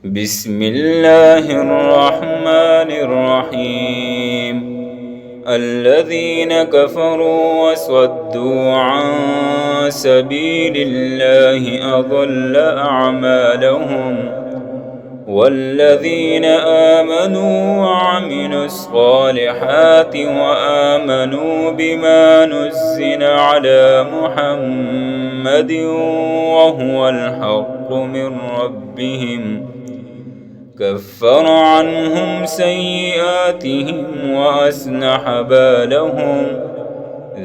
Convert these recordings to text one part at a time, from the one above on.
بسم الله الرحمن الرحيم. الذين كفروا وصدوا عن سبيل الله أضل أعمالهم، والذين آمنوا وعملوا الصالحات وآمنوا بما نزل على محمد وهو الحق من ربهم كفر عنهم سيئاتهم وأصلح بالهم،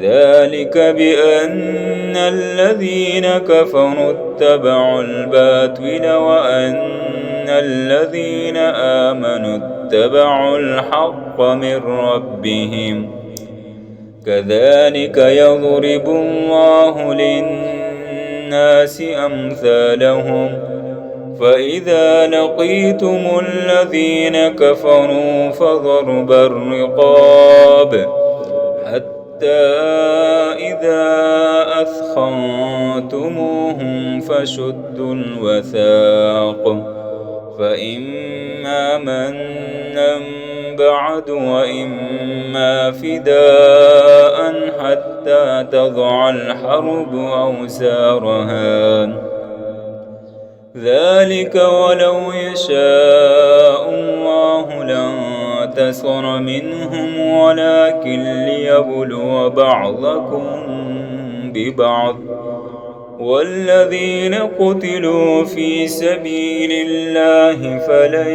ذلك بأن الذين كفروا اتبعوا الباطل وأن الذين آمنوا اتبعوا الحق من ربهم، كذلك يضرب الله للناس أمثالهم. فإذا لقيتم الذين كفروا فضرب الرقاب حتى إذا أثخنتموهم فشدوا الوثاق، فإما منا بعد وإما فداء حتى تضع الحرب أوزارها، ذلك ولو يشاء الله لانتصر منهم ولكن ليبلو بعضكم ببعض، والذين قتلوا في سبيل الله فلن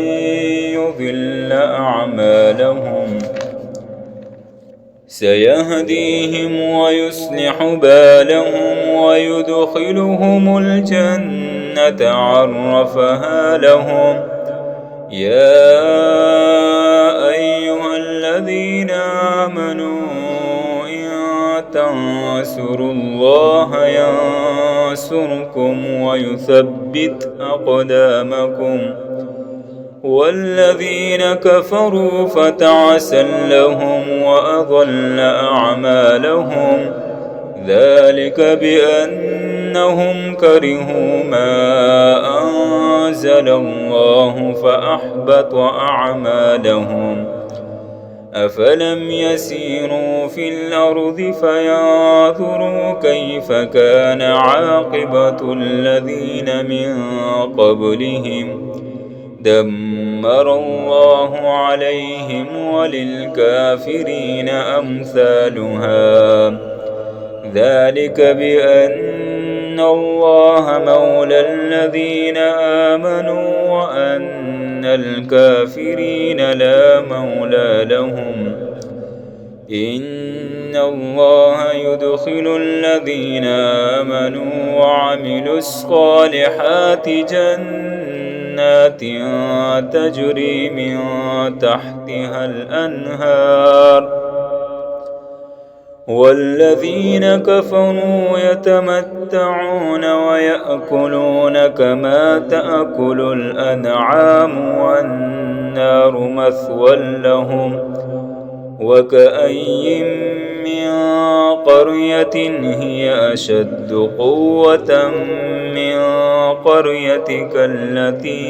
يضل أعمالهم، سيهديهم ويصلح بالهم ويدخلهم الجنة عرفها لهم. يا أيها الذين آمنوا إن تنصروا الله ينصركم ويثبت أقدامكم، والذين كفروا فتعسا لهم وأضل أعمالهم، ذلك بأنهم كرهوا ما أنزل الله فأحبط أعمالهم. أفلم يسيروا في الأرض فينظروا كيف كان عاقبة الذين من قبلهم، دمر الله عليهم وللكافرين أمثالها، ذلك بأن الله مولى الذين آمنوا وأن الكافرين لا مولى لهم. إن الله يدخل الذين آمنوا وعملوا الصالحات جنات تجري من تحتها الأنهار، والذين كفروا يتمتعون ويأكلون كما تأكل الأنعام والنار مثوى لهم. وكأي من قرية هي أشد قوة من قريتك التي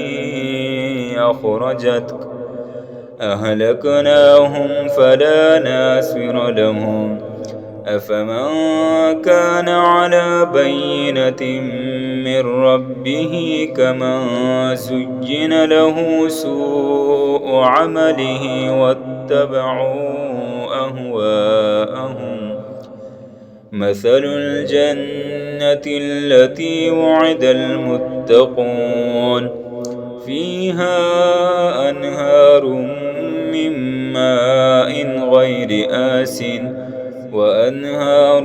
أخرجتك أهلكناهم فلا ناصر لهم. أفمن كان على بينة من ربه كمن زين له سوء عمله واتبعوا أهواءهم، مثل الجنة التي وعد المتقون فيها أنهار من ماء غير آسٍ وأنهار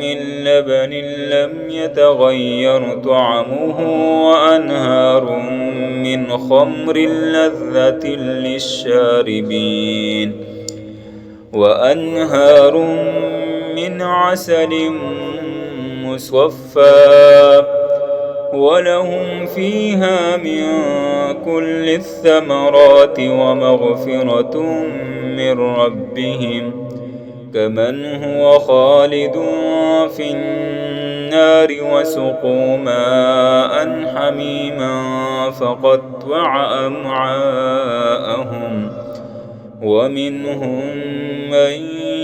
من لبن لم يتغير طعمه وأنهار من خمر لذة للشاربين وأنهار من عسل مصفى ولهم فيها من كل الثمرات ومغفرة من ربهم كمن هو خالد في النار وسقوا ماء حميما فقطع أمعاءهم ومنهم من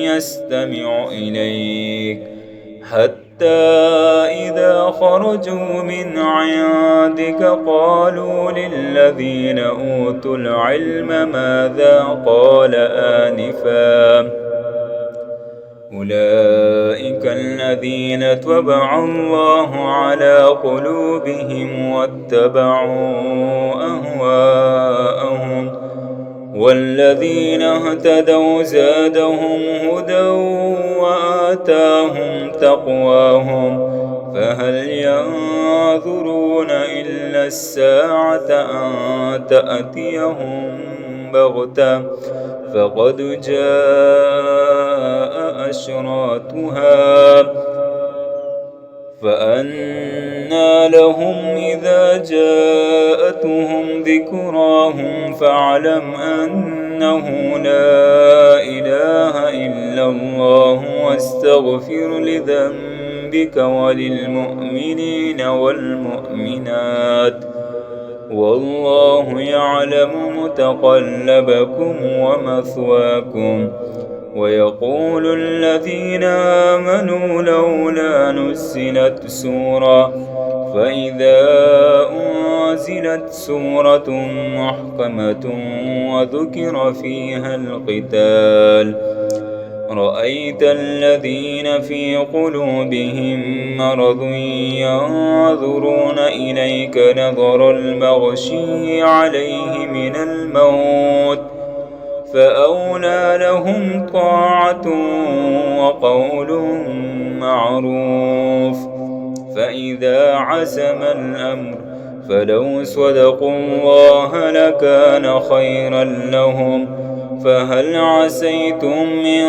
يستمع إليك حتى إذا خرجوا من عندك قالوا للذين أوتوا العلم ماذا قال آنفا أولئك الذين طبع الله على قلوبهم واتبعوا أهواءهم والذين اهتدوا زادهم هدى وآتاهم تقواهم فهل ينظرون إلا الساعة أن تأتيهم بغتة فقد جاء أشراطها فأنى لهم إذا جاءتهم ذكراهم فاعلم أنه لا إله إلا الله واستغفر لذنبك وللمؤمنين والمؤمنات والله يعلم متقلبكم ومثواكم ويقول الذين آمنوا لولا نزلت سورة فإذا أنزلت سورة محكمة وذكر فيها القتال رأيت الذين في قلوبهم مرض ينظرون إليك نظر المغشي عليه من الموت فأولى لهم طاعة وقول معروف فإذا عزم الأمر فلو صدقوا الله لكان خيرا لهم فهل عسيتم إن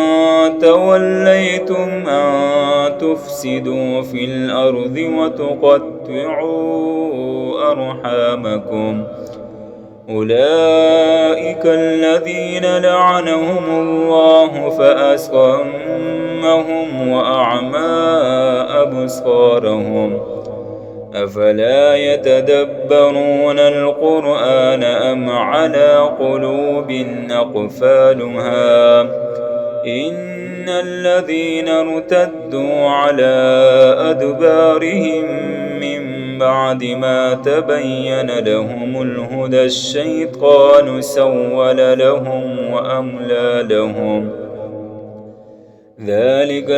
توليتم أن تفسدوا في الأرض وتقطعوا أرحامكم أولئك الذين لعنهم الله فأصمهم وأعمى أبصارهم أفلا يتدبرون القرآن أم على قلوب أقفالها إن الذين ارتدوا على أدبارهم من بعد ما تبين لهم الهدى الشيطان سول لهم وأملى لهم ذلك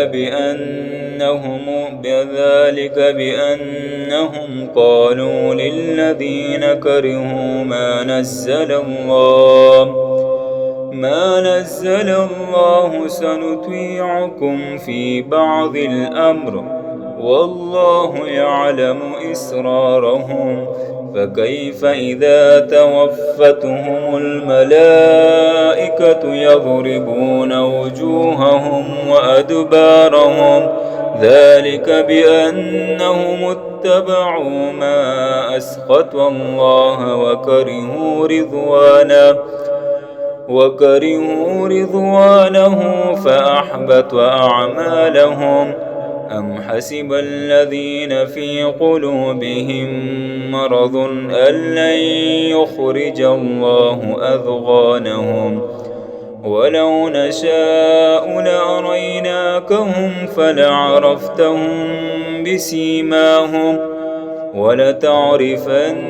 بأنهم قالوا للذين كرهوا ما نزل الله سنطيعكم في بعض الأمر والله يعلم إسرارهم فكيف إذا توفتهم الملائكة يضربون وجوههم وأدبارهم ذلك بأنهم اتبعوا ما أسخط الله وكرهوا رضوانه فأحبط أعمالهم أم حسب الذين في قلوبهم مرض أن لن يخرج الله أضغانهم ولو نشاء لأريناكهم فلعرفتهم بسيماهم ولتعرفنهم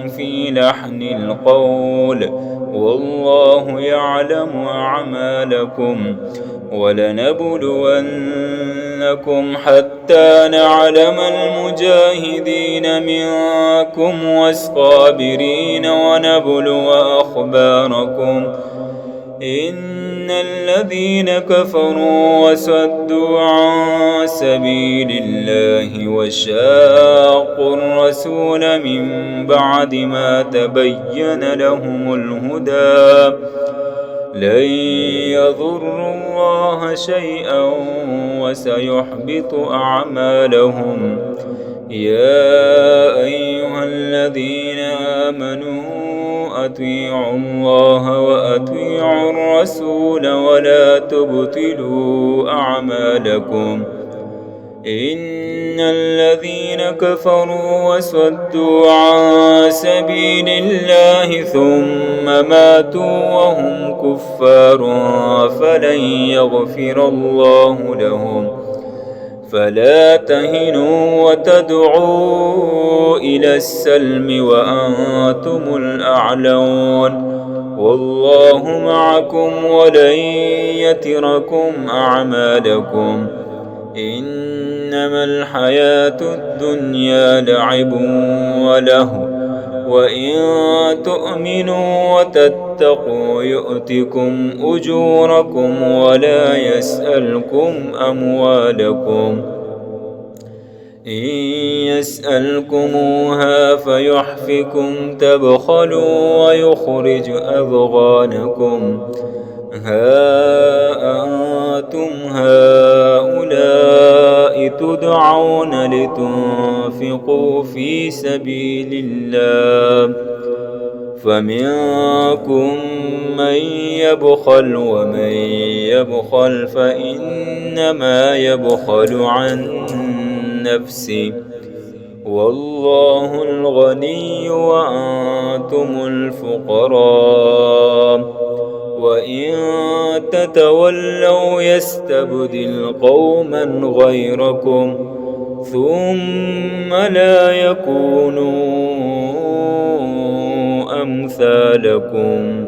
في لحن القول والله يعلم أعمالكم ولنبلونكم حتى نعلم المجاهدين منكم والصابرين ونبلو أخباركم إن الذين كفروا وصدوا عن سبيل الله وشاقوا الرسول من بعد ما تبين لهم الهدى لن يضروا الله شيئا وسيحبط أعمالهم يا أيها الذين آمنوا أطيعوا الله وأطيعوا الرسول ولا تبطلوا أعمالكم إن الذين كفروا وصدوا عن سبيل الله ثم ماتوا وهم كفار فلن يغفر الله لهم فلا تهنوا وتدعوا إلى السلم وأنتم الأعلون والله معكم ولن يتركم أعمالكم إنما الحياة الدنيا لعب وله وإن تؤمنوا وتتقوا يؤتكم أجوركم ولا يسألكم أموالكم إن يسألكموها فيحفكم تبخلوا ويخرج أضغانكم ها أنتم هؤلاء تدعون لتنفقوا في سبيل الله فمنكم من يبخل ومن يبخل فإنما يبخل عن نفسه والله الغني وأنتم الفقراء وإن تتولوا يستبدل قوما غيركم ثم لا يكونوا أمثالكم